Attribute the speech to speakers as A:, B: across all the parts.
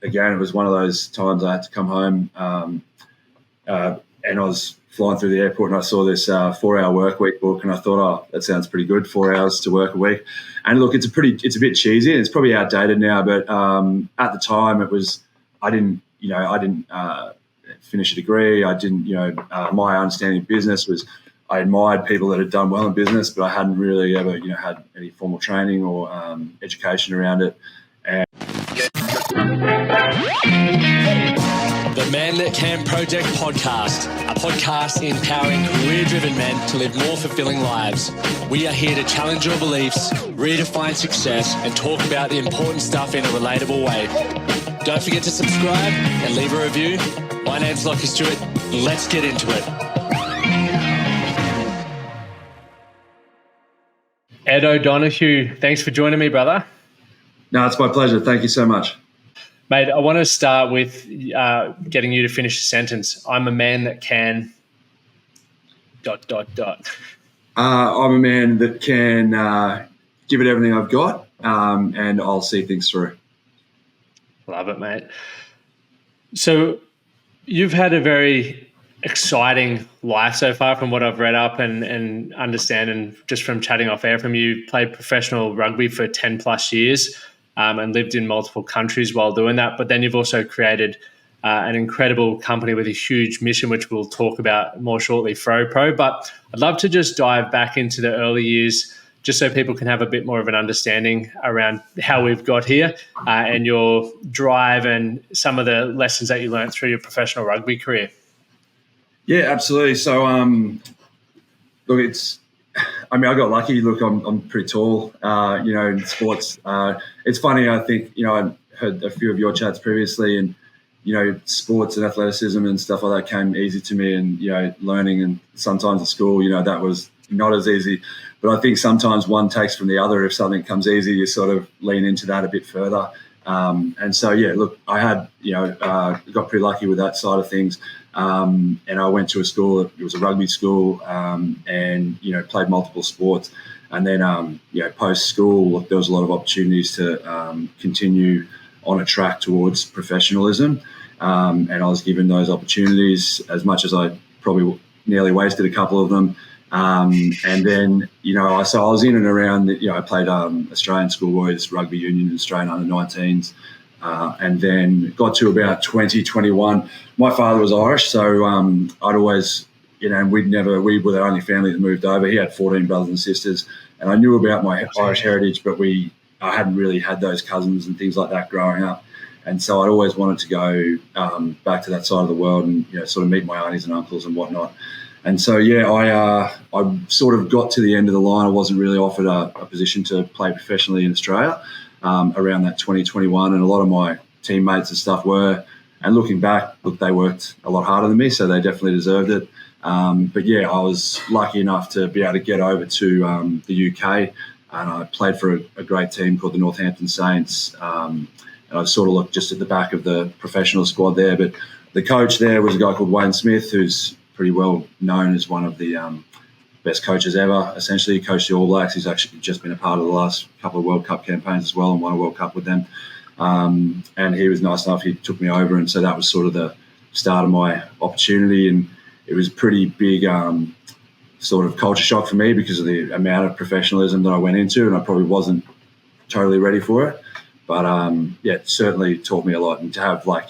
A: again, it was one of those times I had to come home and I was flying through the airport and I saw this 4-hour work week book and I thought, oh, that sounds pretty good, 4 hours to work a week. And look, it's a bit cheesy. It's probably outdated now, but at the time I didn't finish a degree. I didn't, my understanding of business was I admired people that had done well in business, but I hadn't really ever, had any formal training or education around it. And
B: The Man That Can Project podcast, a podcast empowering career-driven men to live more fulfilling lives. We are here to challenge your beliefs, redefine success, and talk about the important stuff in a relatable way. Don't forget to subscribe and leave a review. My name's Lachlan Stuart. Let's get into it.
C: Ed O'Donoghue, thanks for joining me, brother.
A: No, it's my pleasure. Thank you so much.
C: Mate, I want to start with getting you to finish the sentence. I'm a man that can... ...
A: I'm a man that can give it everything I've got, and I'll see things through.
C: Love it, mate. So you've had a very exciting life so far from what I've read up and understand, and just from chatting off air from you. Played professional rugby for 10 plus years and lived in multiple countries while doing that. But then you've also created an incredible company with a huge mission, which we'll talk about more shortly, FroPro. But I'd love to just dive back into the early years just so people can have a bit more of an understanding around how we've got here and your drive and some of the lessons that you learned through your professional rugby career.
A: Yeah, absolutely. So, look, I got lucky. Look, I'm pretty tall, in sports. It's funny, I think, I heard a few of your chats previously and, sports and athleticism and stuff like that came easy to me and, learning and sometimes at school, that was not as easy. But I think sometimes one takes from the other. If something comes easy, you sort of lean into that a bit further. And so, yeah, look, I had, got pretty lucky with that side of things. And I went to a school, it was a rugby school, and, played multiple sports. And then, post school, there was a lot of opportunities to continue on a track towards professionalism. And I was given those opportunities as much as I probably nearly wasted a couple of them. And then, so I was in and around, I played Australian schoolboys, rugby union, Australian under-19s. And then got to about 2021. My father was Irish, so I'd always, we were the only family that moved over. He had 14 brothers and sisters, and I knew about my Irish heritage, but I hadn't really had those cousins and things like that growing up. And so I'd always wanted to go back to that side of the world and, sort of meet my aunties and uncles and whatnot. And so, yeah, I sort of got to the end of the line. I wasn't really offered a position to play professionally in Australia around that 2021, and a lot of my teammates and stuff were. And looking back, look, they worked a lot harder than me, so they definitely deserved it. But, yeah, I was lucky enough to be able to get over to the UK, and I played for a great team called the Northampton Saints. And I sort of looked just at the back of the professional squad there. But the coach there was a guy called Wayne Smith, who's pretty well known as one of the best coaches ever. Essentially, he coached the All Blacks. He's actually just been a part of the last couple of World Cup campaigns as well and won a World Cup with them. And he was nice enough. He took me over, and so that was sort of the start of my opportunity. And it was pretty big sort of culture shock for me because of the amount of professionalism that I went into, and I probably wasn't totally ready for it. But, it certainly taught me a lot. And to have, I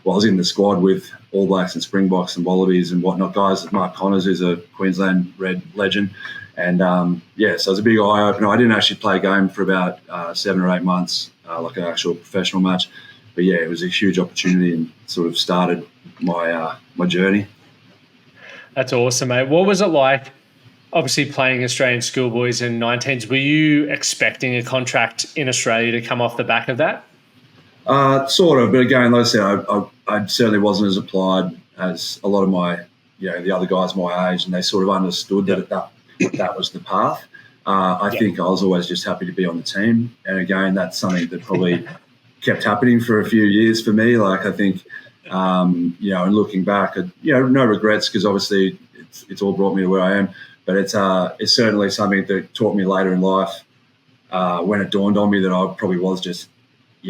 A: was in the squad with All Blacks and Springboks and Wallabies and whatnot, guys like Mark Connors, who's a Queensland Red legend. And, so it was a big eye-opener. I didn't actually play a game for about 7 or 8 months, like an actual professional match. But, yeah, it was a huge opportunity and sort of started my journey.
C: That's awesome, mate. What was it like, obviously playing Australian schoolboys and 19s? Were you expecting a contract in Australia to come off the back of that?
A: Sort of, but again, like I said, I certainly wasn't as applied as a lot of my, the other guys my age, and they sort of understood that was the path. I think I was always just happy to be on the team, and again, that's something that probably kept happening for a few years for me. I think, and looking back, no regrets because obviously it's all brought me to where I am. But it's certainly something that taught me later in life when it dawned on me that I probably was just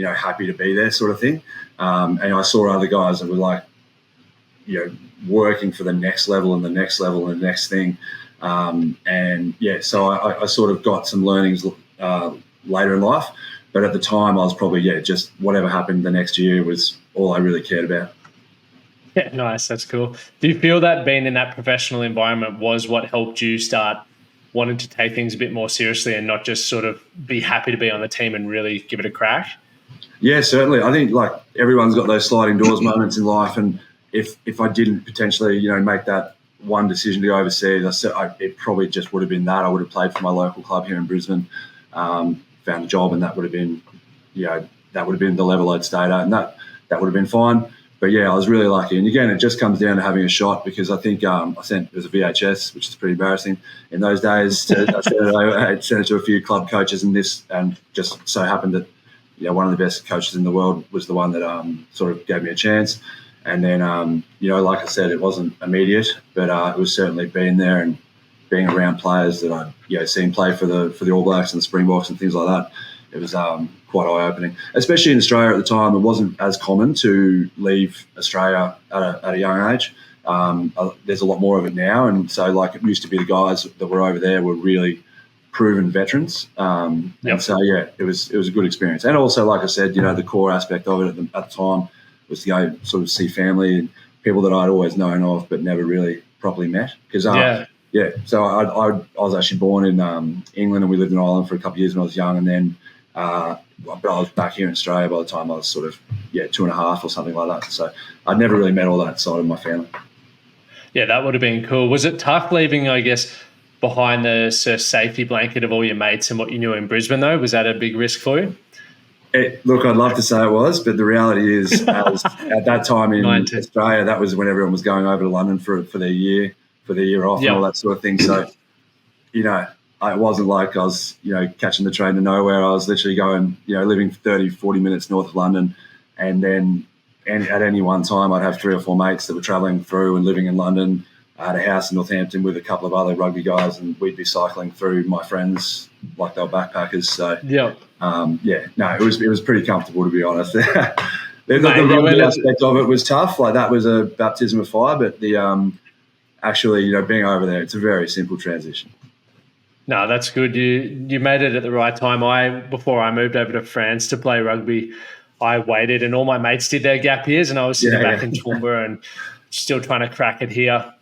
A: happy to be there sort of thing. And I saw other guys that were like, working for the next level and the next level and the next thing. So I sort of got some learnings later in life. But at the time, I was probably, just whatever happened the next year was all I really cared about.
C: Yeah, nice. That's cool. Do you feel that being in that professional environment was what helped you start wanting to take things a bit more seriously and not just sort of be happy to be on the team and really give it a crack?
A: Yeah, certainly. I think like everyone's got those sliding doors moments in life, and if I didn't potentially, make that one decision to go overseas, it probably just would have been that. I would have played for my local club here in Brisbane, found a job, and that would have been, the level I'd stayed at, and that would have been fine. But yeah, I was really lucky. And again, it just comes down to having a shot, because I think I sent it was a VHS, which is pretty embarrassing in those days. I sent it to a few club coaches, and just so happened that one of the best coaches in the world was the one that sort of gave me a chance. And then like I said, it wasn't immediate, but it was certainly being there and being around players that I'd seen play for the All Blacks and the Springboks and things like that. It was quite eye-opening, especially in Australia at the time. It wasn't as common to leave Australia at a young age. There's a lot more of it now, and so like it used to be the guys that were over there were really proven veterans. And so it was a good experience. And also, like I said, the core aspect of it at the time was to go sort of see family and people that I'd always known of but never really properly met. Because so I was actually born in England, and we lived in Ireland for a couple of years when I was young, and then but I was back here in Australia by the time I was sort of 2.5 or something like that. So I'd never really met all that side of my family. Yeah,
C: that would have been cool. Was it tough leaving, I guess, behind the sort of safety blanket of all your mates and what you knew in Brisbane, though? Was that a big risk for you?
A: Look, I'd love to say it was, but the reality is, at that time in Australia, that was when everyone was going over to London for their year off and all that sort of thing. So, it wasn't like I was, catching the train to nowhere. I was literally going, living 30, 40 minutes north of London, and then at any one time I'd have 3 or 4 mates that were travelling through and living in London. I had a house in Northampton with a couple of other rugby guys, and we'd be cycling through my friends like they were backpackers. So it was pretty comfortable, to be honest. The rugby aspect of it was tough. Like that was a baptism of fire, but the actually, being over there, it's a very simple transition.
C: No, that's good. You made it at the right time. Before I moved over to France to play rugby, I waited, and all my mates did their gap years, and I was sitting back in Toowoomba and still trying to crack it here.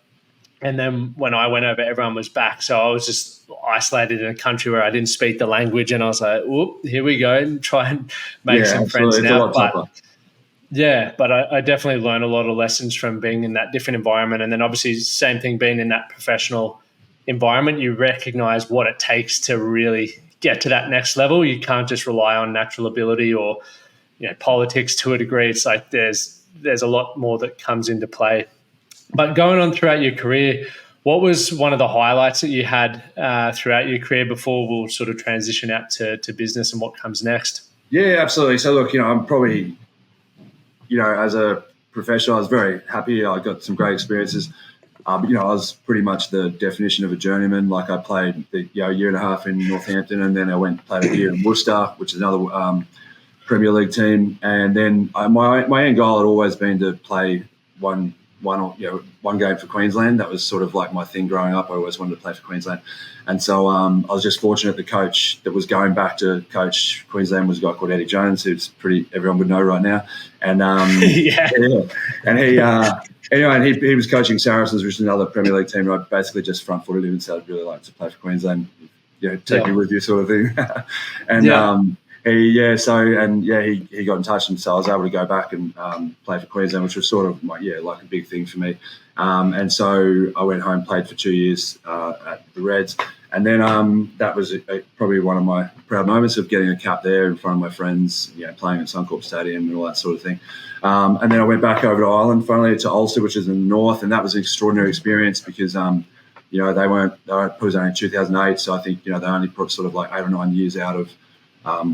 C: And then when I went over, everyone was back. So I was just isolated in a country where I didn't speak the language. And I was like, whoop, here we go, and try and make some friends now. But I definitely learned a lot of lessons from being in that different environment. And then obviously same thing, being in that professional environment, you recognize what it takes to really get to that next level. You can't just rely on natural ability or politics to a degree. It's like there's a lot more that comes into play. But going on throughout your career, what was one of the highlights that you had throughout your career before we'll sort of transition out to business and what comes next?
A: Yeah, absolutely. So look, I'm probably, as a professional, I was very happy. I got some great experiences. I was pretty much the definition of a journeyman. Like I played a year and a half in Northampton, and then I went and played a year in Worcester, which is another Premier League team. And then my end goal had always been to play one game for Queensland. That was sort of like my thing growing up. I always wanted to play for Queensland. And so I was just fortunate the coach that was going back to coach Queensland was a guy called Eddie Jones, who's everyone would know right now. And and he was coaching Saracens, which is another Premier League team. And I basically just front-footed him and said I'd really like to play for Queensland. Take me with you, sort of thing. And he got in touch, and so I was able to go back and play for Queensland, which was sort of like a big thing for me. And so I went home, played for 2 years at the Reds, and then that was probably one of my proud moments of getting a cap there in front of my friends, playing at Suncorp Stadium and all that sort of thing. And then I went back over to Ireland, finally to Ulster, which is in the north, and that was an extraordinary experience because they was only in 2008, so I think they only put sort of like 8 or 9 years out of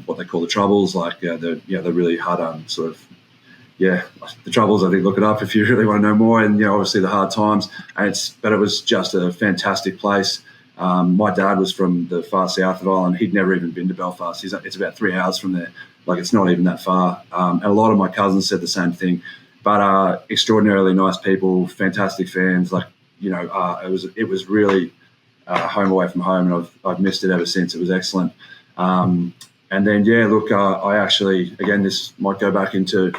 A: what they call the Troubles, like the really hard the Troubles. I think look it up if you really want to know more, and obviously the hard times. But it was just a fantastic place. My dad was from the far south of Ireland. He'd never even been to Belfast. It's about 3 hours from there. Like, it's not even that far. And a lot of my cousins said the same thing. But extraordinarily nice people, fantastic fans. Like, it was really home away from home, and I've missed it ever since. It was excellent. And then, I actually, again, this might go back into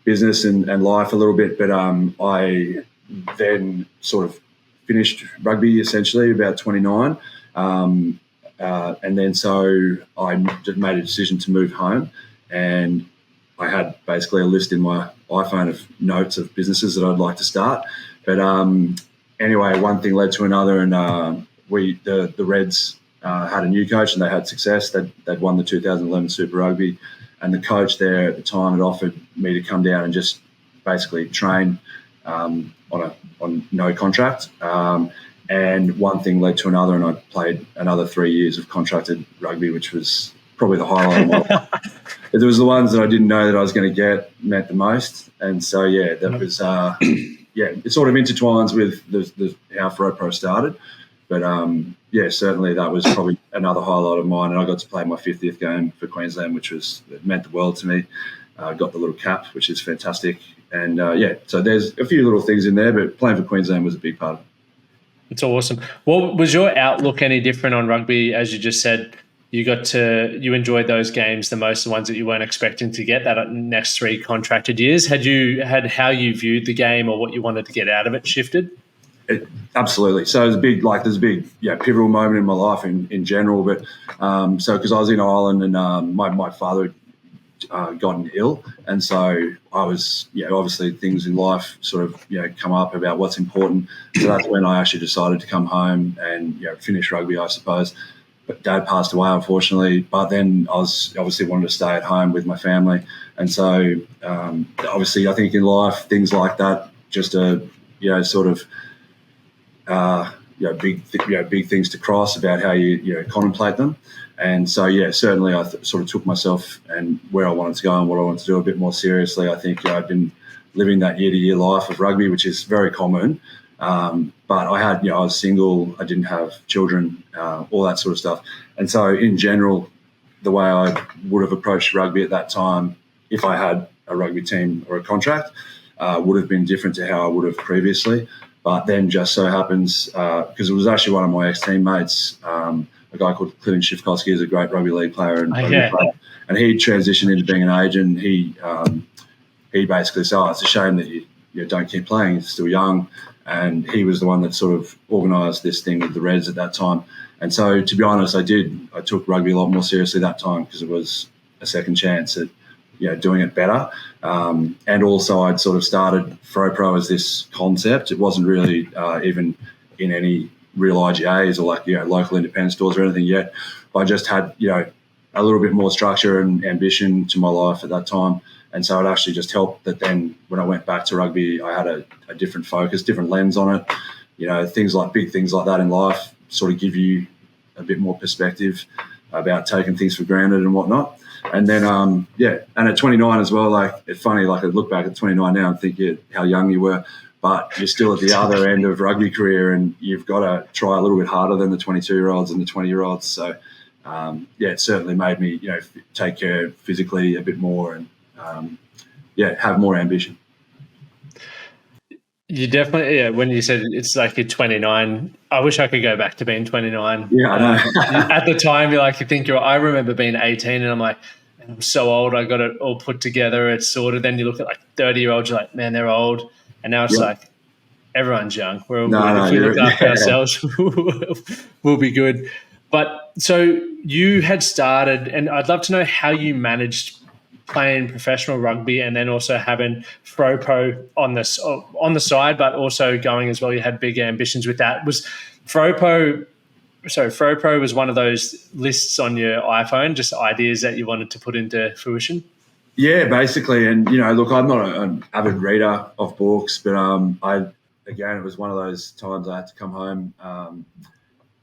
A: business and life a little bit, but I then sort of finished rugby essentially about 29. And then so I just made a decision to move home, and I had basically a list in my iPhone of notes of businesses that I'd like to start. But anyway, one thing led to another, and the Reds had a new coach, and they had success. They'd won the 2011 Super Rugby, and the coach there at the time had offered me to come down and just basically train on no contract. And one thing led to another, and I played another 3 years of contracted rugby, which was probably the highlight of my life. It was the ones that I didn't know that I was going to get meant the most. And so, that was, it sort of intertwines with how FroPro started. But, certainly that was probably another highlight of mine. And I got to play my 50th game for Queensland, it meant the world to me. I got the little cap, which is fantastic. And, so there's a few little things in there, but playing for Queensland was a big part of it.
C: It's awesome. Well, was your outlook any different on rugby? As you just said, you enjoyed those games the most, the ones that you weren't expecting to get that next 3 contracted years. Had how you viewed the game or what you wanted to get out of it shifted?
A: Absolutely. So there's a big pivotal moment in my life in general. But because I was in Ireland, and my father had gotten ill, and so I was obviously things in life sort of come up about what's important. So that's when I actually decided to come home and finish rugby, I suppose. But Dad passed away, unfortunately. But then I was obviously wanted to stay at home with my family, and so obviously I think in life things like that just sort of big things to cross about how you contemplate them. And so certainly I sort of took myself and where I wanted to go and what I wanted to do a bit more seriously. I think I'd been living that year-to-year life of rugby, which is very common. But I was single, I didn't have children, all that sort of stuff. And so in general, the way I would have approached rugby at that time, if I had a rugby team or a contract, would have been different to how I would have previously. But then just so happens, because it was actually one of my ex-teammates, a guy called Clint Shifkowski, is a great rugby league player, and he transitioned into being an agent. He basically said, it's a shame that you don't keep playing, you're still young. And he was the one that sort of organised this thing with the Reds at that time. And so, to be honest, I took rugby a lot more seriously that time because it was a second chance at doing it better. And also I'd sort of started FroPro as this concept. It wasn't really even in any real IGAs or local independent stores or anything yet. But I just had, a little bit more structure and ambition to my life at that time. And so it actually just helped that then when I went back to rugby, I had a different focus, different lens on it. Big things like that in life sort of give you a bit more perspective about taking things for granted and whatnot. And then, and at 29 as well, it's funny, I look back at 29 now and think how young you were, but you're still at the other end of rugby career and you've got to try a little bit harder than the 22-year-olds and the 20-year-olds. So, it certainly made me, take care physically a bit more and, have more ambition.
C: You definitely, when you said it's like you're 29, I wish I could go back to being 29.
A: Yeah, I know.
C: At the time, I remember being 18 and I'm like, I'm so old, I got it all put together, it's sorted. Then you look at 30-year-olds, you're like, man, they're old. And now it's everyone's young. If we look after ourselves, we'll be good. But so you had started, and I'd love to know how you managed playing professional rugby and then also having FroPro on the side, but also going as well. You had big ambitions with that. Was FroPro was one of those lists on your iPhone, just ideas that you wanted to put into fruition?
A: Yeah, basically. And, look, I'm not an avid reader of books, but it was one of those times I had to come home and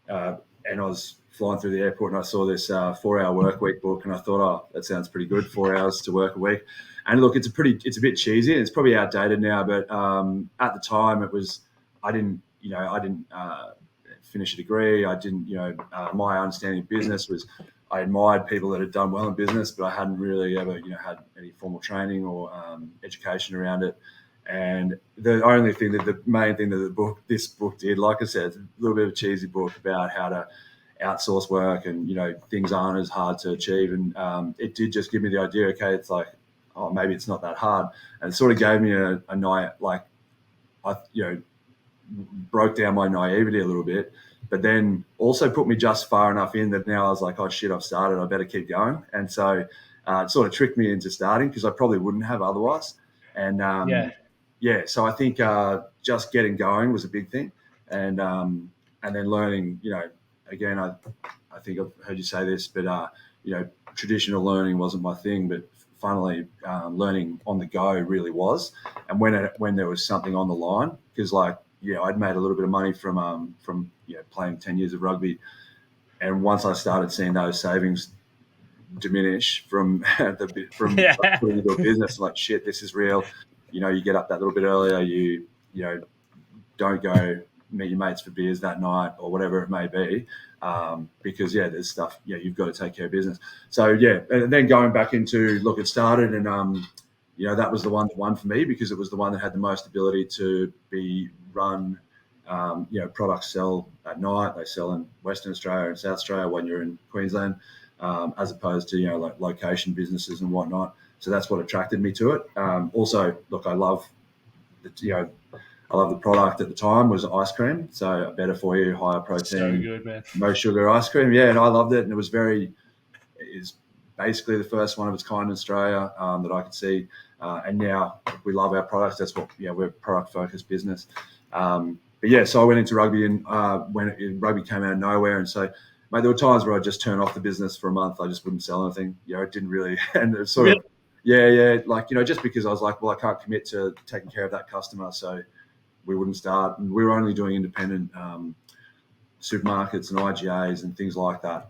A: I was flying through the airport and I saw this 4-hour work week book and I thought, that sounds pretty good, 4 hours to work a week. And look, it's a bit cheesy. It's probably outdated now, but at the time I didn't finish a degree. I didn't, my understanding of business was I admired people that had done well in business, but I hadn't really ever, had any formal training or education around it. And the main thing that this book did, like I said, it's a little bit of a cheesy book about how to outsource work and, things aren't as hard to achieve. And it did just give me the idea, okay, it's like, oh, maybe it's not that hard. And it sort of gave me a night, like, broke down my naivety a little bit, but then also put me just far enough in that now I was like, oh shit, I've started, I better keep going. And so it sort of tricked me into starting because I probably wouldn't have otherwise. And so I think just getting going was a big thing. And then learning, again, I think I've heard you say this, but traditional learning wasn't my thing, but funnily learning on the go really was. And when there was something on the line, because I'd made a little bit of money from playing 10 years of rugby, and once I started seeing those savings diminish from putting into a business, like, shit, this is real. You get up that little bit earlier, you don't go meet your mates for beers that night or whatever it may be, because there's stuff you've got to take care of business. So and then going back into look, it started, and that was the one that won for me because it was the one that had the most ability to be run. Products sell at night. They sell in Western Australia and South Australia when you're in Queensland, as opposed to like location businesses and whatnot. So that's what attracted me to it. Also, look, I love the product at the time was ice cream. So better for you, higher protein,
C: so good, man.
A: No sugar ice cream. Yeah, and I loved it, and it was basically the first one of its kind in Australia that I could see. And now we love our products. That's what we're a product focused business. So I went into rugby, and when rugby came out of nowhere, and so mate, there were times where I'd just turn off the business for a month. I just wouldn't sell anything. It didn't really, and it's sort of just because I was like, well, I can't commit to taking care of that customer, so we wouldn't start. And we were only doing independent supermarkets and IGAs and things like that.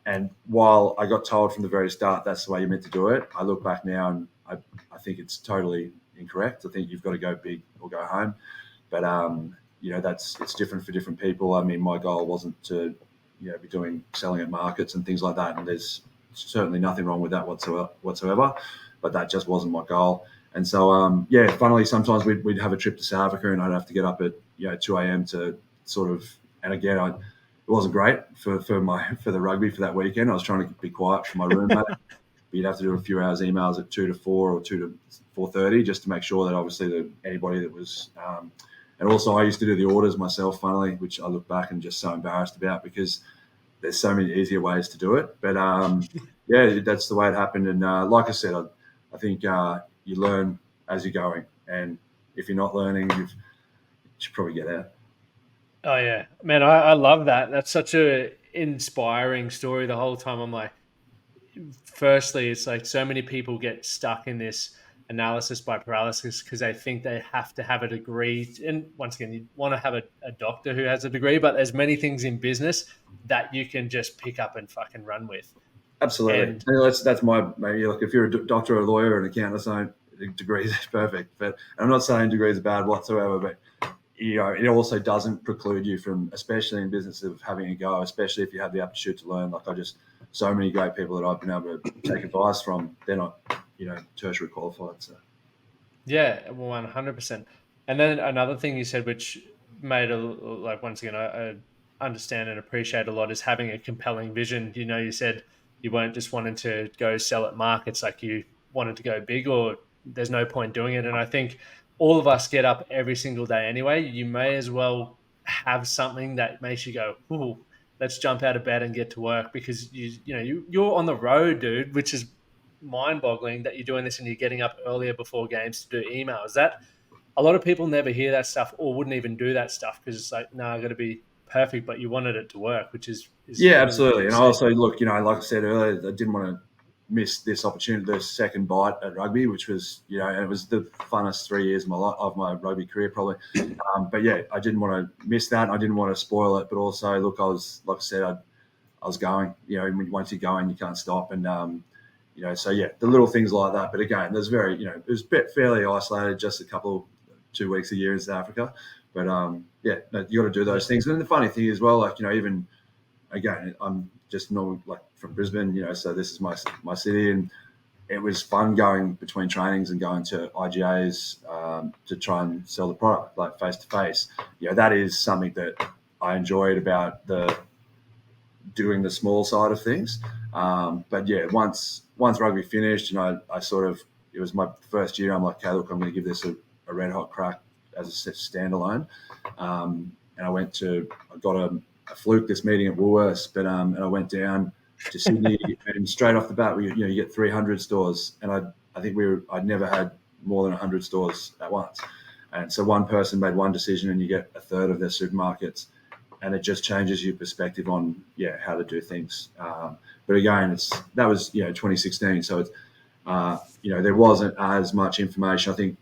A: And while I got told from the very start that's the way you're meant to do it, I look back now and I think it's totally incorrect. I think you've got to go big or go home. But it's different for different people. I mean, my goal wasn't to be selling at markets and things like that, and there's certainly nothing wrong with that whatsoever. But that just wasn't my goal. And so funnily, sometimes we'd have a trip to South Africa, and I'd have to get up at 2 a.m. to sort of. And again, it wasn't great for the rugby for that weekend. I was trying to be quiet from my roommate. But you'd have to do a few hours emails at 2 to 4 or 2 to 4:30 just to make sure that obviously that anybody that was. And also, I used to do the orders myself, funnily, which I look back and just so embarrassed about because there's so many easier ways to do it. But that's the way it happened. And like I said, I think you learn as you're going, and if you're not learning, you should probably get out.
C: Oh yeah, man, I love that. That's such a inspiring story. The whole time I'm like, firstly, it's like so many people get stuck in this analysis by paralysis because they think they have to have a degree. And once again, you want to have a doctor who has a degree, but there's many things in business that you can just pick up and fucking run with.
A: Absolutely. And that's maybe look, if you're a doctor or a lawyer or an accountant, degrees is perfect. But I'm not saying degrees are bad whatsoever, but it also doesn't preclude you from, especially in business, of having a go, especially if you have the aptitude to learn. Like so many great people that I've been able to take advice from, they're not, tertiary qualified. So.
C: Yeah, 100%. And then another thing you said, which made once again, I understand and appreciate a lot, is having a compelling vision. You said you weren't just wanting to go sell at markets, like you wanted to go big, or there's no point doing it. And I think all of us get up every single day anyway. You may as well have something that makes you go, ooh, let's jump out of bed and get to work, because you're on the road, dude, which is mind-boggling that you're doing this and you're getting up earlier before games to do emails. That a lot of people never hear that stuff or wouldn't even do that stuff because it's like, no, I got to be perfect, but you wanted it to work, which is
A: yeah, absolutely. And I also look, like I said earlier, I didn't want to miss this opportunity, the second bite at rugby, which was, it was the funnest 3 years of my rugby career probably. But yeah, I didn't want to miss that. I didn't want to spoil it, but also look, I was, like I said, I was going, once you're going, you can't stop. And, so yeah, the little things like that. But again, there's it was fairly isolated, just 2 weeks a year in South Africa. But you got to do those things. And then the funny thing as well, even again, I'm just not like from Brisbane, so this is my city, and it was fun going between trainings and going to IGAs to try and sell the product like face to face. That is something that I enjoyed about doing the small side of things. But yeah, once rugby finished, I sort of, it was my first year. I'm like, okay, look, I'm going to give this a red hot crack as a standalone. And I got a fluke this meeting at Woolworths, but and I went down to Sydney and straight off the bat, you get 300 stores, and I think I'd never had more than 100 stores at once, and so one person made one decision, and you get a third of their supermarkets, and it just changes your perspective on how to do things. But again, that was 2016, so it's there wasn't as much information. I think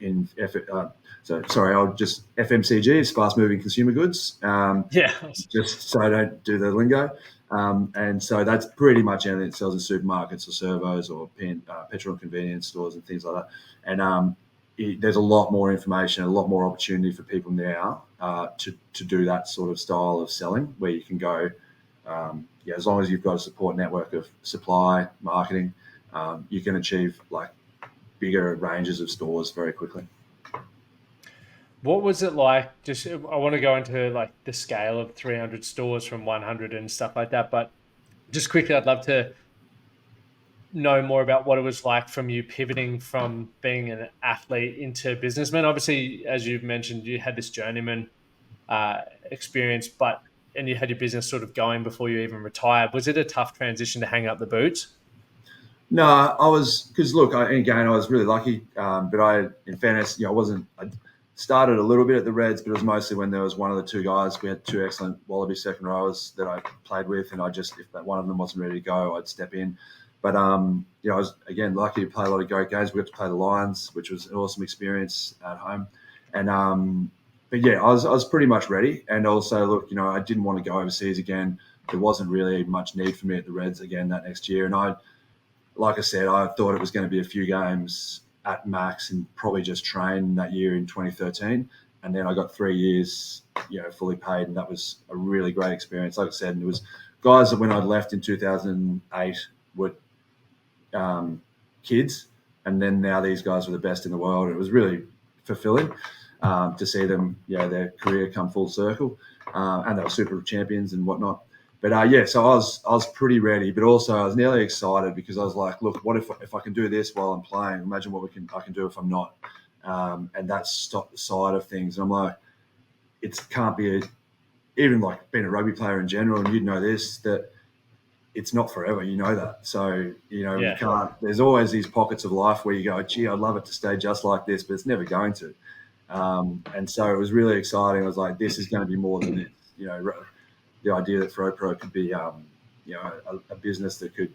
A: FMCG is fast moving consumer goods. Just so I don't do the lingo. And so that's pretty much anything that sells in supermarkets or servos or petrol and convenience stores and things like that. And there's a lot more information, a lot more opportunity for people now to do that sort of style of selling, where you can go, as long as you've got a support network of supply, marketing, you can achieve like bigger ranges of stores very quickly.
C: What was it like? I want to go into like the scale of 300 stores from 100 and stuff like that, but just quickly, I'd love to know more about what it was like from you pivoting from being an athlete into businessman. Obviously, as you've mentioned, you had this journeyman experience, and you had your business sort of going before you even retired. Was it a tough transition to hang up the boots?
A: No, I was, because look, I was really lucky, but in fairness, I started a little bit at the Reds, but it was mostly when there was one of the two guys. We had two excellent Wallaby second rowers that I played with, and if that one of them wasn't ready to go, I'd step in. But I was again lucky to play a lot of great games. We got to play the Lions, which was an awesome experience at home, and but yeah, I was pretty much ready. And also, look, I didn't want to go overseas again. There wasn't really much need for me at the Reds again that next year, and like I said, I thought it was going to be a few games at max and probably just train that year in 2013. And then I got 3 years, fully paid. And that was a really great experience. Like I said, and it was guys that when I'd left in 2008 were kids. And then now these guys were the best in the world. It was really fulfilling to see them, their career come full circle. And they were super champions and whatnot. But so I was pretty ready, but also I was nearly excited because I was like, look, what if I can do this while I'm playing? Imagine what I can do if I'm not. And that's the side of things. And I'm like, it can't be even like being a rugby player in general, and you'd know this, that it's not forever. You know that. So, you can't. There's always these pockets of life where you go, gee, I'd love it to stay just like this, but it's never going to. And so it was really exciting. I was like, this is going to be more than this, the idea that FroPro could be, a business that could,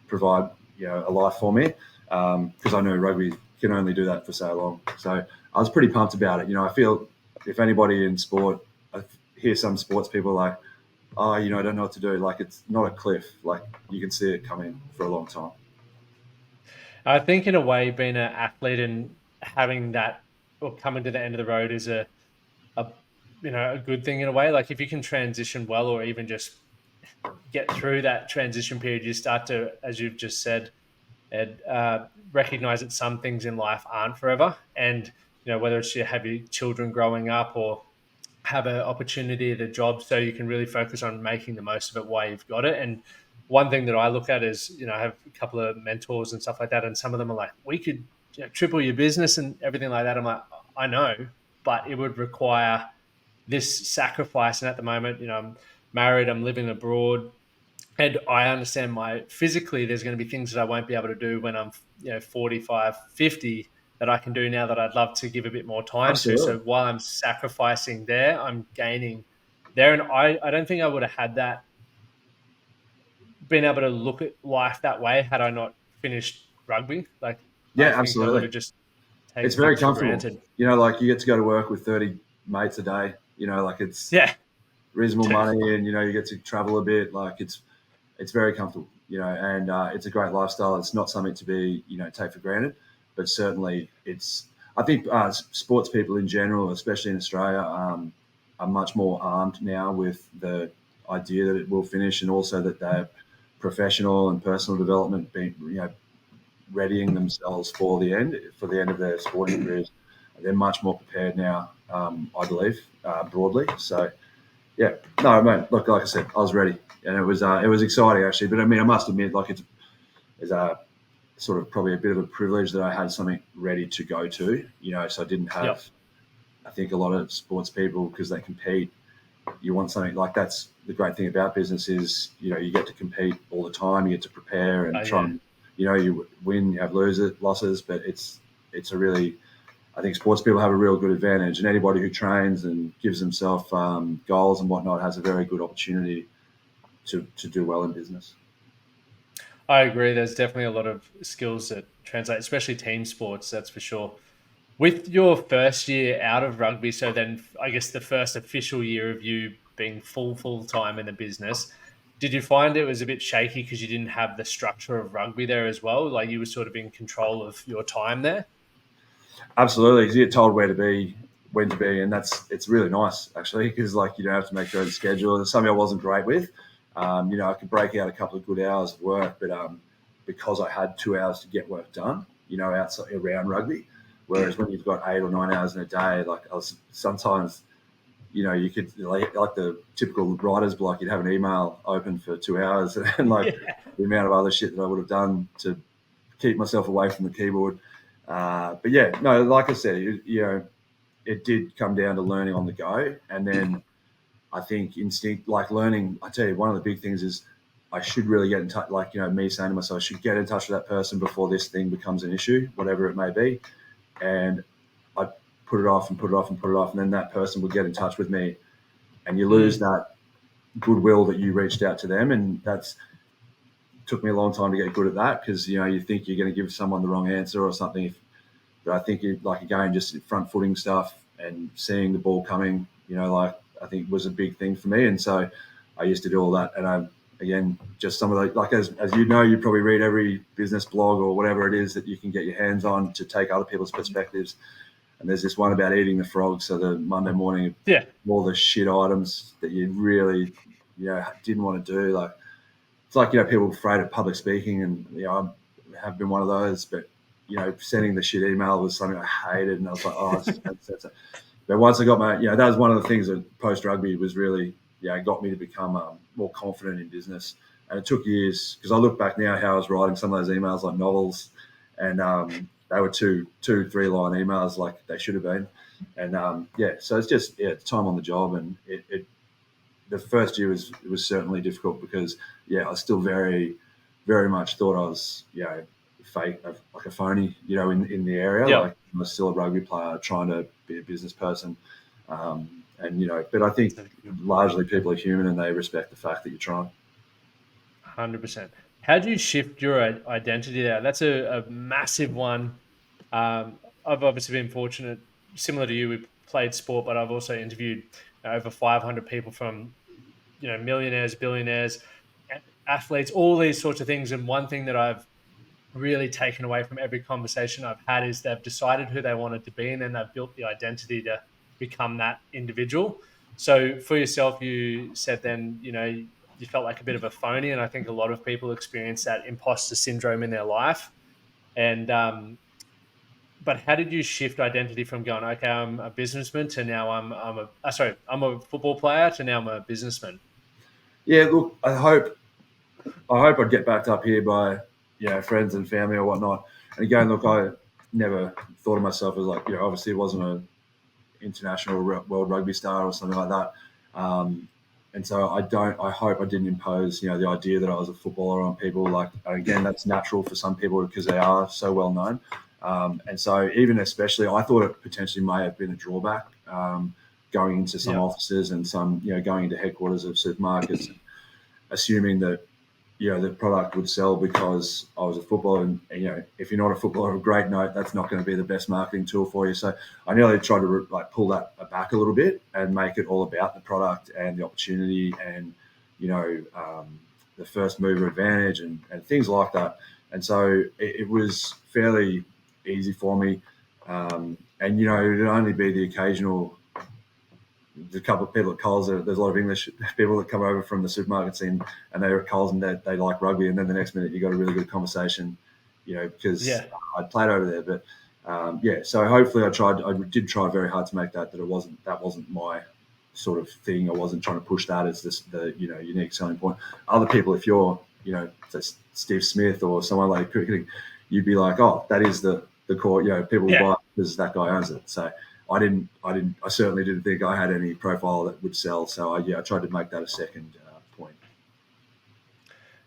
A: provide, a life for me, because I know rugby can only do that for so long. So I was pretty pumped about it. I feel if anybody in sport, I hear some sports people like, oh, I don't know what to do. Like, it's not a cliff. Like, you can see it coming for a long time.
C: I think in a way, being an athlete and having that or coming to the end of the road is a good thing in a way. Like if you can transition well, or even just get through that transition period, you start to, as you've just said, Ed, recognize that some things in life aren't forever. And, whether it's you have your children growing up or have an opportunity at a job, so you can really focus on making the most of it while you've got it. And one thing that I look at is, I have a couple of mentors and stuff like that. And some of them are like, we could triple your business and everything like that. I'm like, I know, but it would require this sacrifice. And at the moment, I'm married, I'm living abroad, and I understand physically there's going to be things that I won't be able to do when I'm 45, 50 that I can do now that I'd love to give a bit more time
A: Absolutely.
C: to. So while I'm sacrificing there, I'm gaining there. And I don't think I would have had that, been able to look at life that way had I not finished rugby. Like, I think
A: absolutely.
C: I would have just taken
A: it's very
C: things for
A: comfortable.
C: granted.
A: Like you get to go to work with 30 mates a day, like it's reasonable money, and, you get to travel a bit. Like it's very comfortable, and it's a great lifestyle. It's not something to be, take for granted, but certainly I think sports people in general, especially in Australia, are much more armed now with the idea that it will finish, and also that they're professional and personal development, being readying themselves for the end of their sporting careers. They're much more prepared now, I believe, broadly. So, yeah, no, mate. Look, like I said, I was ready, and it was exciting actually. But I mean, I must admit, like it's a sort of probably a bit of a privilege that I had something ready to go to. So I didn't have.
C: Yep.
A: I think a lot of sports people, because they compete, you want something like that's the great thing about business is you get to compete all the time. You get to prepare and try and you win, you have losses, but it's a really, I think sports people have a real good advantage, and anybody who trains and gives themselves goals and whatnot has a very good opportunity to do well in business.
C: I agree. There's definitely a lot of skills that translate, especially team sports, that's for sure. With your first year out of rugby, so then I guess the first official year of you being full time in the business, did you find it was a bit shaky because you didn't have the structure of rugby there as well? Like you were sort of in control of your time there?
A: Absolutely, because you get told where to be, when to be, and it's really nice actually, because you don't have to make your own schedule. It's something I wasn't great with. I could break out a couple of good hours of work, but because I had 2 hours to get work done, outside around rugby. Whereas when you've got 8 or 9 hours in a day, like I was sometimes, you could like the typical writer's block, you'd have an email open for 2 hours, and the amount of other shit that I would have done to keep myself away from the keyboard. But yeah, no, like I said, it did come down to learning on the go, and then I think instinct, like learning. I tell you, one of the big things is I should really get in touch. Like me saying to myself, I should get in touch with that person before this thing becomes an issue, whatever it may be. And I put it off and put it off and put it off, and then that person would get in touch with me, and you lose that goodwill that you reached out to them, and that's took me a long time to get good at that, because you think you're going to give someone the wrong answer or something. But I think again, just front footing stuff and seeing the ball coming, I think was a big thing for me, and so I used to do all that. And again, just some of the as you know, you probably read every business blog or whatever it is that you can get your hands on to take other people's perspectives. And there's this one about eating the frog. So the Monday morning, all the shit items that you really, didn't want to do. It's people afraid of public speaking, and I have been one of those. But sending the shit email was something I hated, and I was like, oh, that's it. But once I got my, that was one of the things that post rugby was really, got me to become more confident in business. And it took years, because I look back now how I was writing some of those emails like novels, and they were 2-3 line emails like they should have been. And so it's just it's time on the job, and it the first year was certainly difficult because I was still very, very much thought I was fake, like a phony, in the area. Like I'm still a rugby player trying to be a business person, but I think largely people are human and they respect the fact that you're trying.
C: 100%. How do you shift your identity there? That's a massive one. I've obviously been fortunate, similar to you, we played sport, but I've also interviewed over 500 people from, millionaires, billionaires, athletes, all these sorts of things. And one thing that I've really taken away from every conversation I've had is they've decided who they wanted to be, and then they've built the identity to become that individual. So for yourself, you said then, you felt like a bit of a phony, and I think a lot of people experience that imposter syndrome in their life. And but how did you shift identity from going, okay, I'm a businessman, to now I'm a football player, to now I'm a businessman?
A: Yeah, look, I hope I'd get backed up here by friends and family or whatnot. And again, look, I never thought of myself as obviously it wasn't an international world rugby star or something like that. And so I hope I didn't impose, the idea that I was a footballer on people. Again, that's natural for some people because they are so well known. And so even especially, I thought it potentially may have been a drawback going into some offices and some, going into headquarters of supermarkets, assuming that, the product would sell because I was a footballer. And if you're not a footballer of a great note, that's not going to be the best marketing tool for you. So I nearly tried to pull that back a little bit and make it all about the product and the opportunity and, the first mover advantage and things like that. And so it was fairly easy for me. And, it'd only be the occasional, there's a couple of people at Coles. There's a lot of English people that come over from the supermarket scene, and they're at Coles and they like rugby. And then the next minute you got a really good conversation, because I played over there. But so hopefully I did try very hard to make that it wasn't my sort of thing. I wasn't trying to push that as the unique selling point. Other people, if you're Steve Smith or someone like cricketing, you'd be like, oh, that is the core. People buy it because that guy owns it. So I certainly didn't think I had any profile that would sell. So I tried to make that a second point.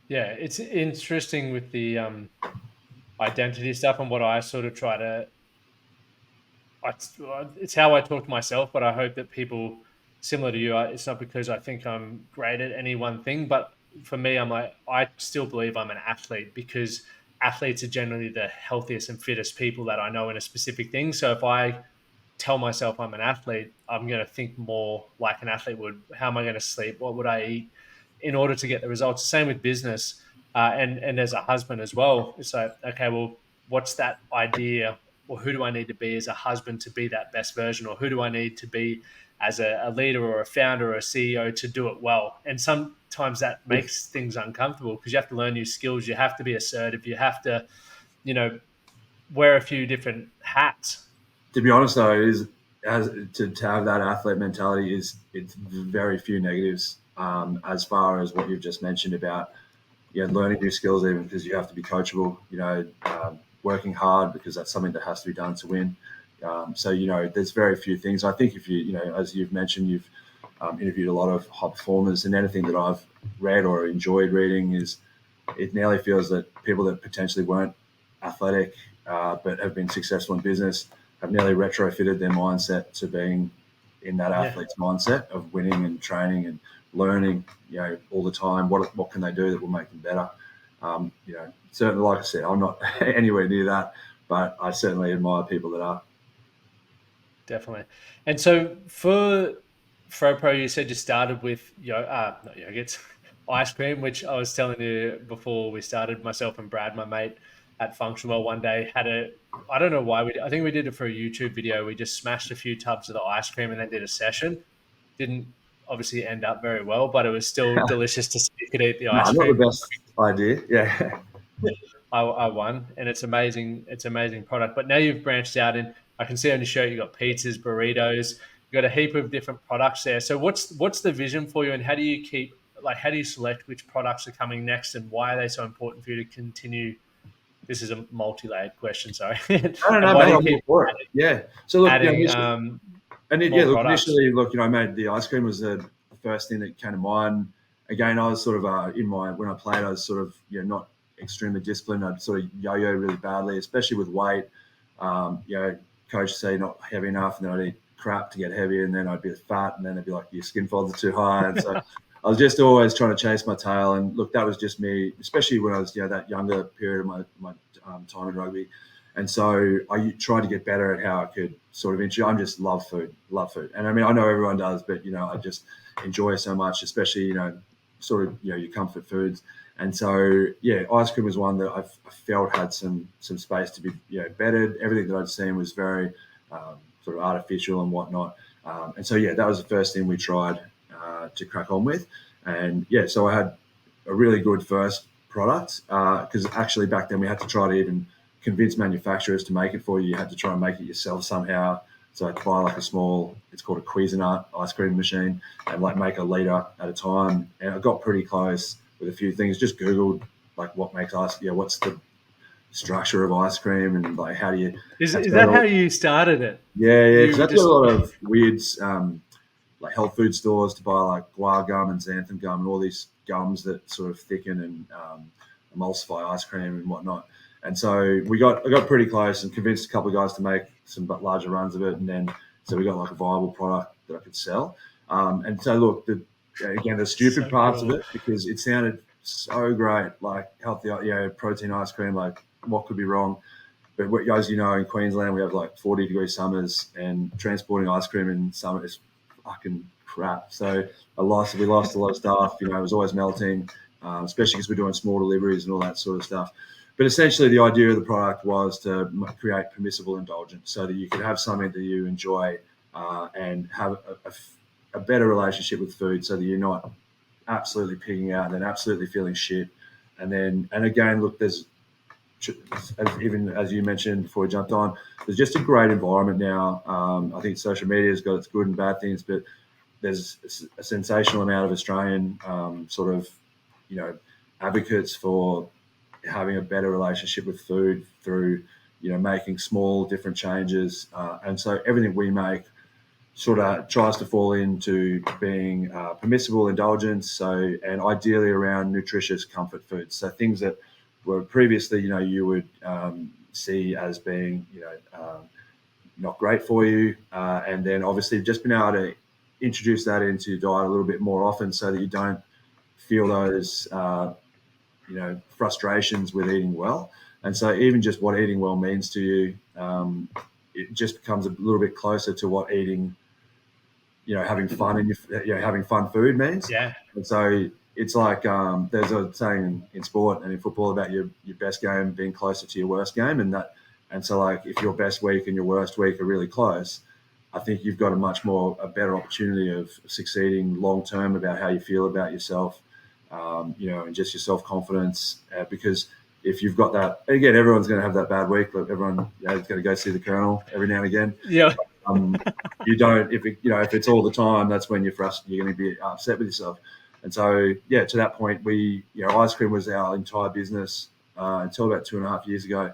C: Yeah, it's interesting with the identity stuff and what I sort of try to. It's how I talk to myself, but I hope that people similar to you. It's not because I think I'm great at any one thing, but for me, I'm like, I still believe I'm an athlete because athletes are generally the healthiest and fittest people that I know in a specific thing. So if I tell myself I'm an athlete, I'm going to think more like an athlete would. How am I going to sleep? What would I eat in order to get the results? Same with business, and as a husband as well. It's like, okay, well, what's that idea? Or who do I need to be as a husband to be that best version? Or who do I need to be as a leader or a founder or a CEO to do it well? And sometimes that makes things uncomfortable because you have to learn new skills. You have to be assertive. You have to, wear a few different hats.
A: To be honest, though, to have that athlete mentality it's very few negatives as far as what you've just mentioned about learning new skills, even because you have to be coachable, working hard because that's something that has to be done to win. So there's very few things. I think if you as you've mentioned, you've interviewed a lot of high performers, and anything that I've read or enjoyed reading is it nearly feels that people that potentially weren't athletic but have been successful in business have nearly retrofitted their mindset to being in that athlete's mindset of winning and training and learning, all the time. What can they do that will make them better? Certainly, like I said, I'm not anywhere near that, but I certainly admire people that are.
C: Definitely. And so for FroPro, you said you started with not yogurts, ice cream, which I was telling you before we started, myself and Brad, my mate at Functional, one day I don't know why I think we did it for a YouTube video. We just smashed a few tubs of the ice cream and then did a session. Didn't obviously end up very well, but it was still delicious to see you could eat the ice
A: Not
C: cream.
A: the best idea. Yeah.
C: I won, and it's amazing. It's amazing product. But now you've branched out, and I can see on your shirt you got pizzas, burritos. You got a heap of different products there. So what's the vision for you, and how do you select which products are coming next, and why are they so important for you to continue? This is a multi-layered question. Sorry.
A: I don't know. Maybe I'm all for it. Yeah. So look,
C: adding,
A: initially, I made the ice cream was the first thing that came to mind. Again, I was sort of when I played, I was sort of not extremely disciplined. I'd sort of yo-yo really badly, especially with weight. Coach say not heavy enough, and then I'd eat crap to get heavier, and then I'd be fat, and then they'd be like, your skin folds are too high. And so I was just always trying to chase my tail. And look, that was just me, especially when I was that younger period of my time in rugby. And so I tried to get better at how I could sort of enjoy. I just love food. And I mean, I know everyone does, but I just enjoy so much, especially your comfort foods. And so ice cream was one that I felt had some space to be bettered. Everything that I'd seen was very sort of artificial and whatnot. And so that was the first thing we tried to crack on with. And so I had a really good first product because actually back then we had to try to even convince manufacturers to make it for you. You had to try and make it yourself somehow. So I'd buy like a small, it's called a Cuisinart ice cream machine, and make a liter at a time. And I got pretty close with a few things. Just Googled what makes ice. What's the structure of ice cream, and how do you?
C: Is that how you started it?
A: Yeah. Because I've got a lot of weird health food stores to buy guar gum and xanthan gum and all these gums that sort of thicken and emulsify ice cream and whatnot. And so I got pretty close and convinced a couple of guys to make some larger runs of it. And then, so we got a viable product that I could sell. And so look, the stupid parts of it, because it sounded so great, healthy, protein ice cream, what could be wrong? But as you know, in Queensland, we have 40-degree summers, and transporting ice cream in summer is fucking crap. So we lost a lot of stuff. It was always melting, especially because we're doing small deliveries and all that sort of stuff. But essentially, the idea of the product was to create permissible indulgence so that you could have something that you enjoy and have a better relationship with food, so that you're not absolutely pigging out and then absolutely feeling shit. And again, look, there's, even as you mentioned before we jumped on, there's just a great environment now. I think social media has got its good and bad things, but there's a sensational amount of Australian sort of, advocates for having a better relationship with food through, making small different changes. And so everything we make sort of tries to fall into being permissible indulgence, and ideally around nutritious comfort foods. So things that were previously, you would see as being, not great for you, and then obviously just being able to introduce that into your diet a little bit more often, so that you don't feel those, frustrations with eating well. And so even just what eating well means to you, it just becomes a little bit closer to what eating, having fun and having fun food means.
C: Yeah.
A: And so it's like, there's a saying in sport and in football about your best game being closer to your worst game, and so like if your best week and your worst week are really close, I think you've got a better opportunity of succeeding long term about how you feel about yourself, and just your self confidence. Because if you've got that, again, everyone's going to have that bad week, but everyone is going to go see the Colonel every now and again.
C: Yeah.
A: You don't, if it's all the time, that's when you're frustrated. You're going to be upset with yourself. And so, to that point, ice cream was our entire business until about 2.5 years ago.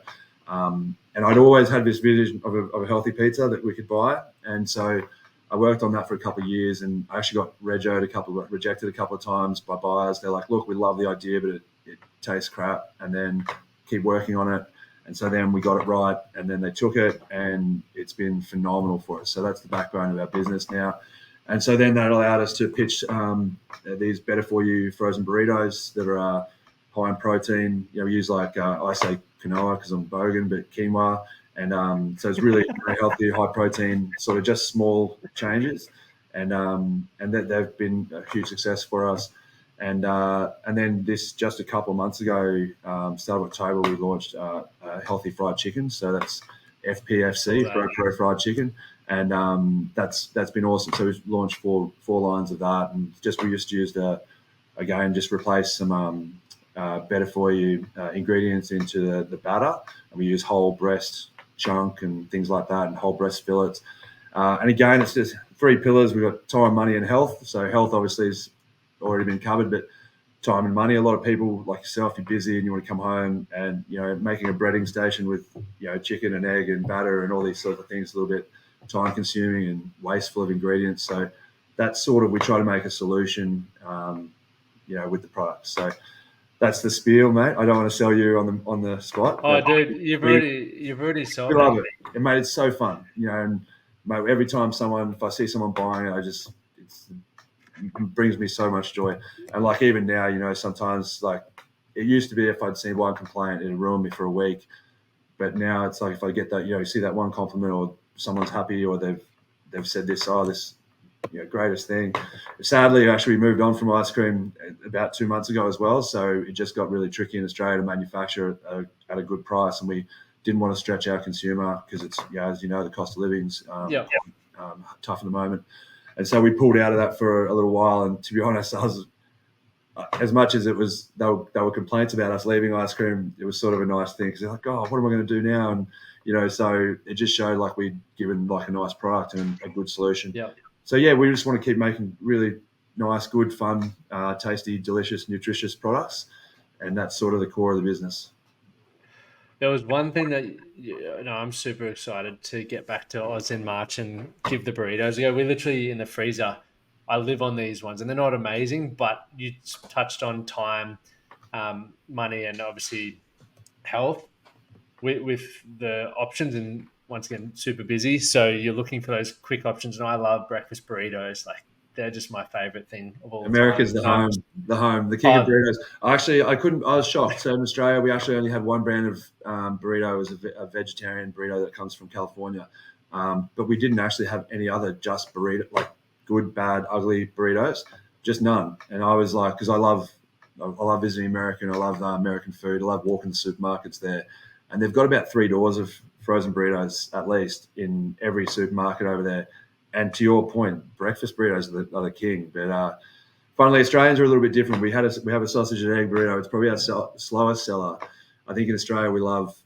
A: And I'd always had this vision of a healthy pizza that we could buy. And so I worked on that for a couple of years, and I actually got rejected a couple of times by buyers. They're like, look, we love the idea, but it tastes crap, and then keep working on it. And so then we got it right, and then they took it, and it's been phenomenal for us. So that's the backbone of our business now. And so then that allowed us to pitch these better for you frozen burritos that are high in protein. We use I say quinoa because I'm bogan, but quinoa. And so it's really very healthy, high protein, sort of just small changes. And they've been a huge success for us. And then this, just a couple of months ago, start of October, we launched healthy fried chicken. So that's FPFC, FroPro fried chicken. And that's been awesome. So we've launched four lines of that, and we just used just replace some better for you ingredients into the batter, and we use whole breast chunk and things like that, and whole breast fillets. And again, it's just 3 pillars. We've got time, money, and health. So health obviously has already been covered, but time and money. A lot of people like yourself, you're busy and you want to come home, and making a breading station with chicken and egg and batter and all these sort of things, a little bit time consuming and wasteful of ingredients. So that's sort of, we try to make a solution with the product. So that's the spiel, mate. I don't want to sell you on the spot.
C: Oh, dude, you've already sold
A: it. I love it. Mate, it's so fun. And mate, every time if I see someone buying it, it brings me so much joy. And like even now, sometimes like it used to be, if I'd seen one complaint, it'd ruin me for a week. But now it's like if I get that, you see that one compliment, or someone's happy, or they've said this greatest thing. Sadly, actually, we moved on from ice cream about 2 months ago as well. So it just got really tricky in Australia to manufacture at a good price, and we didn't want to stretch our consumer because it's, as you know, the cost of living's tough at the moment. And so we pulled out of that for a little while. And to be honest, I was, as much as it was, they were complaints about us leaving ice cream, it was sort of a nice thing, because they're like, oh, what am I going to do now? And so it just showed like we'd given like a nice product and a good solution.
C: Yeah.
A: So we just want to keep making really nice, good, fun, tasty, delicious, nutritious products, and that's sort of the core of the business.
C: There was one thing that I'm super excited to get back to Oz in March and give the burritos a go. We're literally in the freezer. I live on these ones, and they're not amazing, but you touched on time, money, and obviously health with the options. And once again, super busy, so you're looking for those quick options. And I love breakfast burritos. Like, they're just my favorite thing of all.
A: America's the home, the king of burritos. I was shocked. So in Australia, we actually only had one brand of burrito. It was a vegetarian burrito that comes from California. But we didn't actually have any other just burrito, like good, bad, ugly burritos, just none. And I was like, because I love visiting America, and I love American food. I love walking the supermarkets there. And they've got about 3 doors of frozen burritos at least in every supermarket over there. And to your point, breakfast burritos are the king. But funnily, Australians are a little bit different. We have a sausage and egg burrito. It's probably our slowest seller. I think in Australia we love,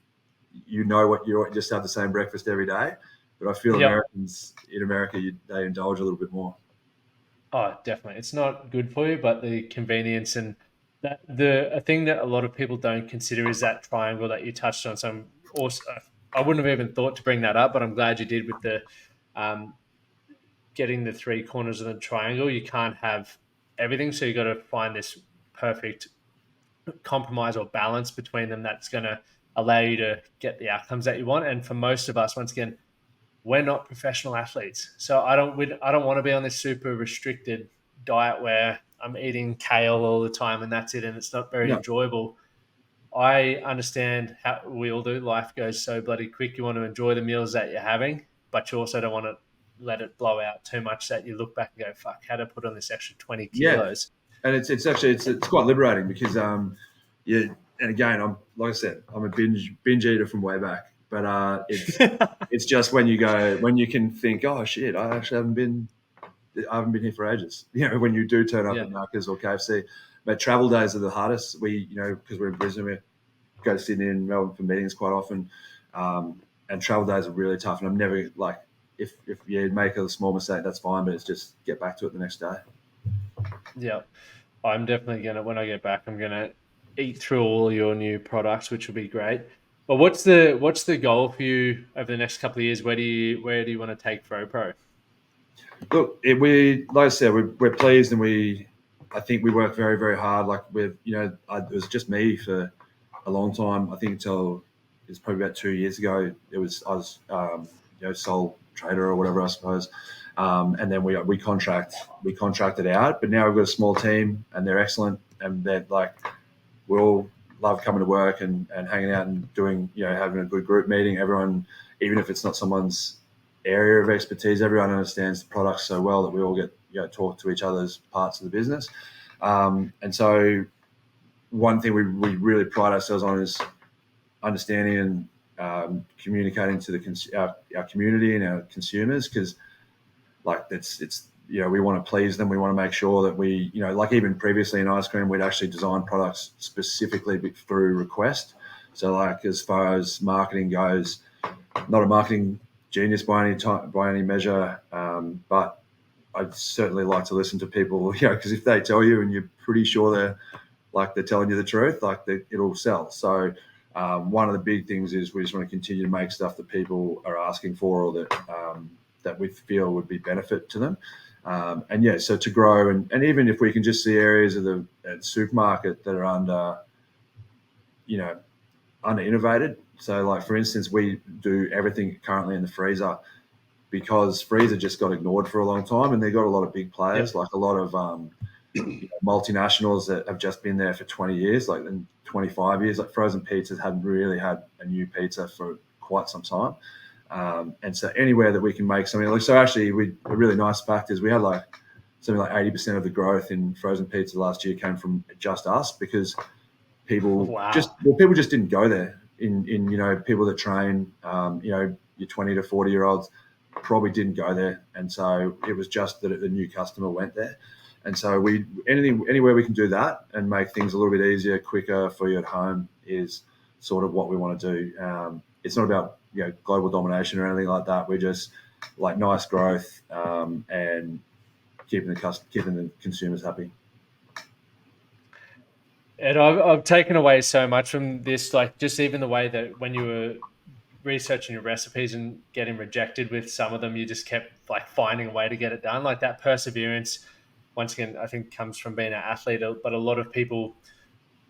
A: what you just have the same breakfast every day. But I feel Americans in America, they indulge a little bit more.
C: Oh, definitely. It's not good for you, but the convenience and a thing that a lot of people don't consider is that triangle that you touched on. So I wouldn't have even thought to bring that up, but I'm glad you did with the um, getting the three corners of the triangle. You can't have everything, so you got to find this perfect compromise or balance between them that's going to allow you to get the outcomes that you want. And for most of us, once again, we're not professional athletes, so I don't want to be on this super restricted diet where I'm eating kale all the time and that's it, and it's not very enjoyable. I understand how we all do. Life goes so bloody quick. You want to enjoy the meals that you're having, but you also don't want to let it blow out too much that you look back and go, "Fuck, how to put on this extra 20 kilos."
A: And it's actually quite liberating because yeah. And again, like I said, I'm a binge eater from way back. But it's just when you can think, oh shit, I actually haven't been here for ages. When you do turn up at Macca's or KFC. But travel days are the hardest. Because we're in Brisbane, we go to Sydney and Melbourne for meetings quite often. And travel days are really tough. And I'm never if you make a small mistake, that's fine, but it's just get back to it the next day.
C: Yeah, I'm definitely when I get back, I'm gonna eat through all your new products, which will be great. But what's the goal for you over the next couple of years? Where do you want to take FroPro?
A: Look, like I said, we're pleased, and I think we work very, very hard. Like it was just me for a long time. I think until it's probably about 2 years ago. I was sole trader or whatever, I suppose. And then we contracted out, but now we've got a small team, and they're excellent, and they're like, we all love coming to work and hanging out and doing, having a good group meeting. Everyone, even if it's not someone's area of expertise, everyone understands the products so well that we all get talk to each other's parts of the business. And so one thing we really pride ourselves on is understanding and communicating to our community and our consumers, because it's we want to please them. We want to make sure that we, like even previously in ice cream, we'd actually design products specifically through request. So as far as marketing goes, not a marketing genius by any measure, but I'd certainly like to listen to people, because if they tell you and you're pretty sure they're telling you the truth, it'll sell. So one of the big things is we just want to continue to make stuff that people are asking for, or that we feel would be benefit to them. So to grow, and even if we can just see areas of the supermarket that are under innovated. So for instance, we do everything currently in the freezer, because freezer just got ignored for a long time, and they got a lot of big players, like a lot of multinationals that have just been there for 20 years, and 25 years. Like Frozen Pizzas hadn't really had a new pizza for quite some time. And so anywhere that we can make something, so actually a really nice fact is we had something like 80% of the growth in frozen pizza last year came from just us, because people just didn't go there. In people that train, your 20 to 40-year-olds probably didn't go there, and so it was just that the new customer went there. And so anywhere we can do that and make things a little bit easier, quicker for you at home is sort of what we want to do. It's not about global domination or anything like that. We're just nice growth and keeping the consumers happy.
C: And I've taken away so much from this, just even the way that when you were researching your recipes and getting rejected with some of them, you just kept finding a way to get it done. That perseverance, once again, I think comes from being an athlete. But a lot of people,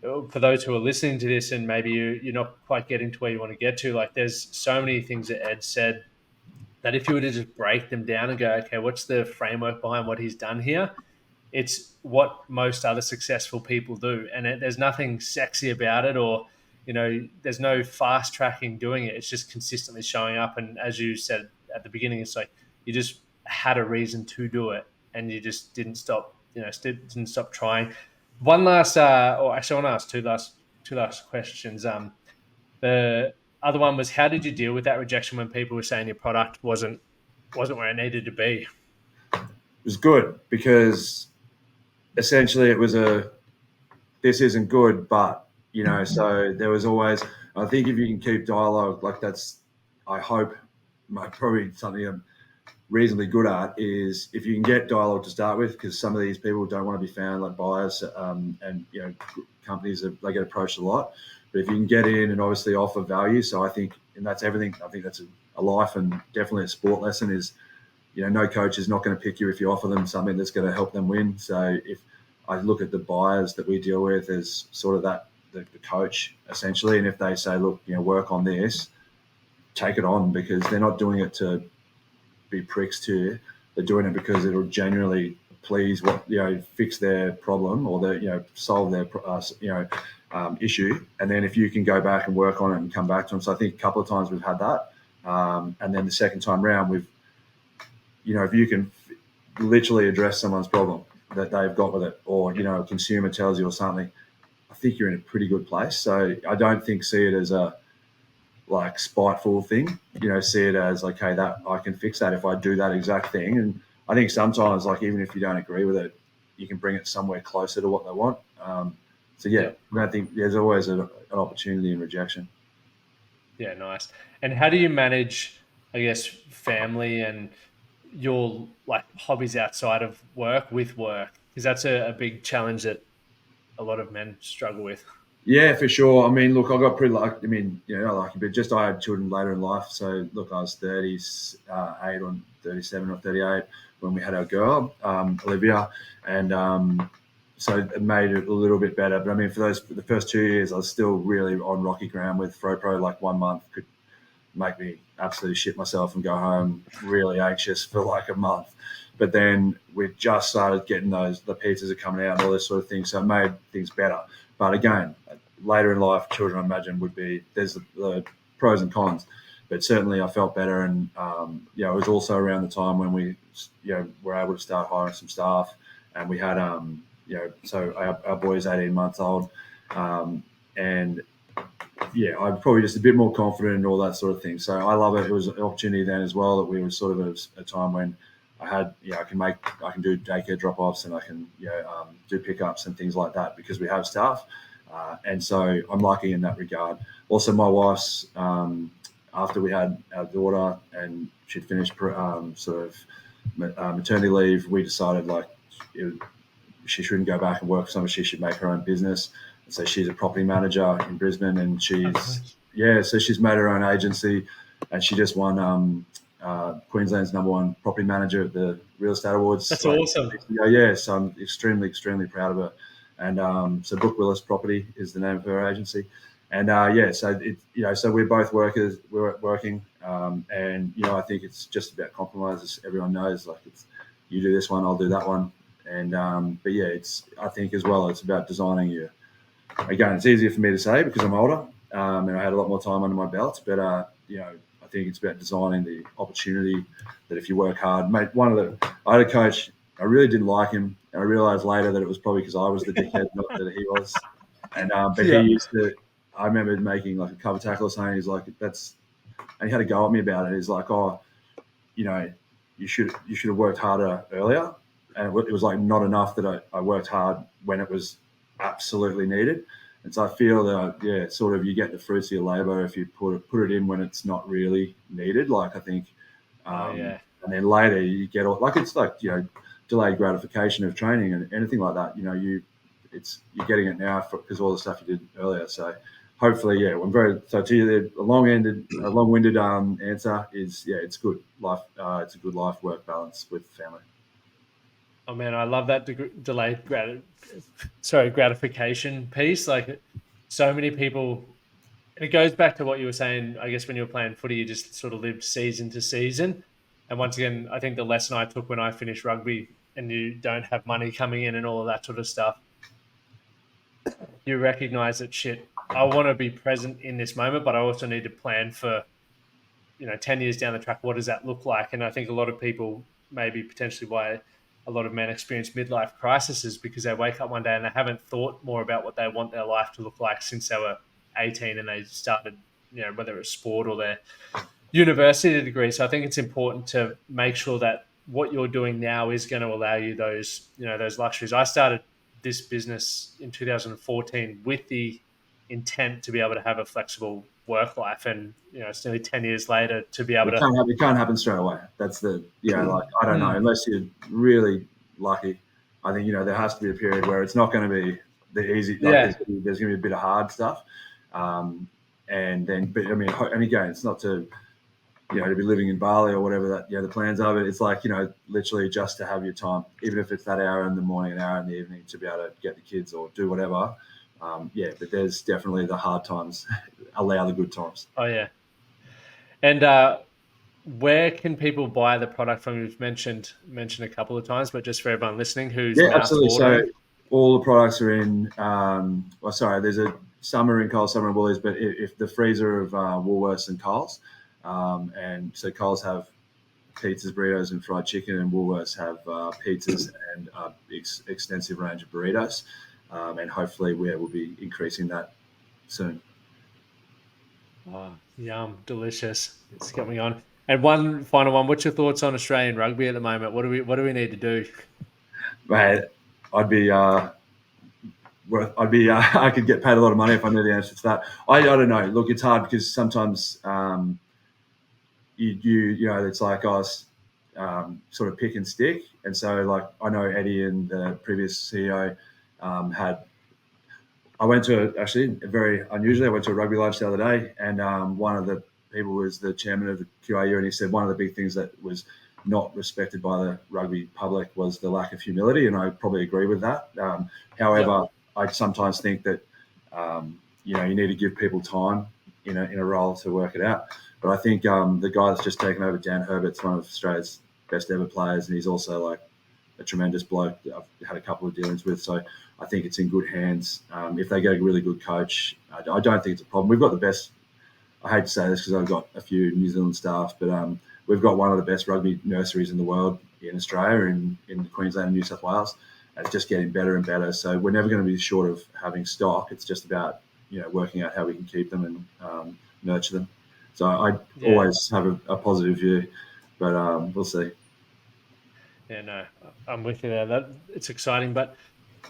C: for those who are listening to this and maybe you're not quite getting to where you want to get to, there's so many things that Ed said that if you were to just break them down and go, okay, what's the framework behind what he's done here? It's what most other successful people do. And there's nothing sexy about it, or, there's no fast tracking doing it. It's just consistently showing up. And as you said at the beginning, it's you just had a reason to do it, and you just didn't stop, didn't stop trying. One last, or actually I want to ask two last questions. The other one was, how did you deal with that rejection when people were saying your product wasn't wasn't where it needed to be.
A: It was good because essentially it was this isn't good, but, so there was always, I think if you can keep dialogue, like I hope, probably something I'm reasonably good at is if you can get dialogue to start with, because some of these people don't want to be found like buyers, and companies they get approached a lot. But if you can get in and obviously offer value, so I think, and that's everything. I think that's a life and definitely a sport lesson is, no coach is not going to pick you if you offer them something that's going to help them win. So if I look at the buyers that we deal with as sort of that the coach essentially, and if they say, look, work on this, take it on, because they're not doing it to be pricks to you. They're doing it because it'll genuinely please fix their problem or solve their issue. And then if you can go back and work on it and come back to them. So I think a couple of times we've had that, and then the second time round if you can literally address someone's problem that they've got with it, or a consumer tells you or something, I think you're in a pretty good place. So I don't see it as a spiteful thing, see it as like, hey, that I can fix that if I do that exact thing. And I think sometimes, even if you don't agree with it, you can bring it somewhere closer to what they want. I think there's always an opportunity in rejection.
C: Yeah, nice. And how do you manage, I guess, family and your hobbies outside of work with work? Because that's a big challenge that a lot of men struggle with.
A: Yeah, for sure. I mean, look, I got pretty lucky. I mean, not lucky, but just I had children later in life. So, look, I was 38 or 37 or 38 when we had our girl, Olivia, and so it made it a little bit better. But I mean, for the first 2 years, I was still really on rocky ground with FroPro. Like 1 month could make me absolutely shit myself and go home really anxious for a month. But then we just started getting the pizzas are coming out and all this sort of thing. So it made things better. But again, later in life, children, I imagine, there's the pros and cons. But certainly I felt better. And, it was also around the time when we, were able to start hiring some staff. And we had, so our boy's 18 months old. And, I'm probably just a bit more confident and all that sort of thing. So I love it. It was an opportunity then as well that we were sort of at a time when I had, I can do daycare drop-offs and I can, do pickups and things like that because we have staff. And so I'm lucky in that regard. Also, my wife's, after we had our daughter and she'd finished maternity leave, we decided she shouldn't go back and work for someone. She should make her own business. And so she's a property manager in Brisbane, and so she's made her own agency, and she just won Queensland's #1 property manager at the Real Estate Awards.
C: That's awesome.
A: Yeah, so I'm extremely, extremely proud of her. And so Brooke Willis Property is the name of her agency. And so we're both workers. We're working, and I think it's just about compromise. As everyone knows, it's you do this one, I'll do that one. And I think as well, it's about designing your. Again, it's easier for me to say because I'm older, and I had a lot more time under my belt. But I think it's about designing the opportunity that if you work hard, mate. I had a coach. I really didn't like him, and I realised later that it was probably because I was the dickhead, not that he was. And he used to. I remember making a cover tackle or something. He's like, and he had a go at me about it. He's like, you should have worked harder earlier. And it was not enough that I worked hard when it was absolutely needed. And so I feel that, sort of you get the fruits of your labor if you put it in when it's not really needed. I think, and then later you get it's delayed gratification of training and anything like that. You're getting it now because all the stuff you did earlier. So hopefully, I'm to you, a long-winded answer is, it's good life. It's a good life-work balance with family.
C: Oh man, I love that delayed gratification piece. So many people, and it goes back to what you were saying, I guess when you were playing footy, you just sort of lived season to season. And once again, I think the lesson I took when I finished rugby and you don't have money coming in and all of that sort of stuff, you recognize that I want to be present in this moment, but I also need to plan for, 10 years down the track, what does that look like? And I think a lot of people, maybe potentially why a lot of men experience midlife crises, because they wake up one day and they haven't thought more about what they want their life to look like since they were 18 and they started, whether it's sport or their university degree. So I think it's important to make sure that what you're doing now is going to allow you those, those luxuries. I started this business in 2014 with the intent to be able to have a flexible work life, and it's nearly 10 years later to be able to.
A: It can't happen straight away. That's the like I don't know, unless you're really lucky. I think there has to be a period where it's not going to be the easy. Like there's going to be a bit of hard stuff, and then. But I mean, and again, it's not to to be living in Bali or whatever that the plans are. But it's like literally just to have your time, even if it's that hour in the morning, an hour in the evening, to be able to get the kids or do whatever. But there's definitely the hard times. Allow the good times.
C: Oh yeah. And where can people buy the product from? You've mentioned a couple of times, but just for everyone listening who's
A: absolutely.
C: ordering.
A: So all the products are in. There's some are in Coles, some are in Woolies, but if the freezer of Woolworths and Coles, and so Coles have pizzas, burritos, and fried chicken, and Woolworths have pizzas and extensive range of burritos, and hopefully we'll be increasing that soon.
C: Oh, yum, delicious! It's got me on. And one final one. What's your thoughts on Australian rugby at the moment? What do we need to do?
A: Mate, I'd be. I could get paid a lot of money if I knew the answer to that. I don't know. Look, it's hard because sometimes it's like I was sort of pick and stick, and so like I know Eddie and the previous CEO had. I went to very unusually. I went to a rugby lunch the other day, and one of the people was the chairman of the QRU, and he said one of the big things that was not respected by the rugby public was the lack of humility, and I probably agree with that. However, I sometimes think that you need to give people time in a role to work it out. But I think the guy that's just taken over, Dan Herbert's one of Australia's best ever players, and he's also like a tremendous bloke that I've had a couple of dealings with. So I think it's in good hands. If they get a really good coach, I don't think it's a problem. We've got the best. I hate to say this because I've got a few New Zealand staff, but we've got one of the best rugby nurseries in the world in Australia, in Queensland and New South Wales. And it's just getting better and better. So we're never going to be short of having stock. It's just about working out how we can keep them and nurture them. So I always have a positive view, but we'll see.
C: Yeah, no, I'm with you there. It's exciting. But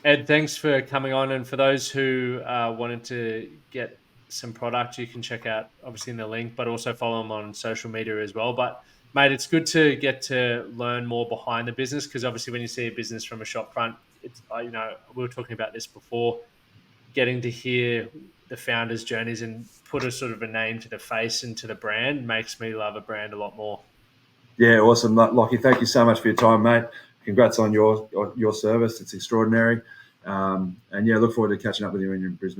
C: Ed, thanks for coming on. And for those who wanted to get some product, you can check out obviously in the link, but also follow them on social media as well. But mate, it's good to get to learn more behind the business, because obviously when you see a business from a shop front, it's we were talking about this before, getting to hear the founders' journeys and put a sort of a name to the face and to the brand makes me love a brand a lot more.
A: Yeah, awesome. Lockie, thank you so much for your time, mate. Congrats on your service. It's extraordinary. And look forward to catching up with you when you're in Brisbane.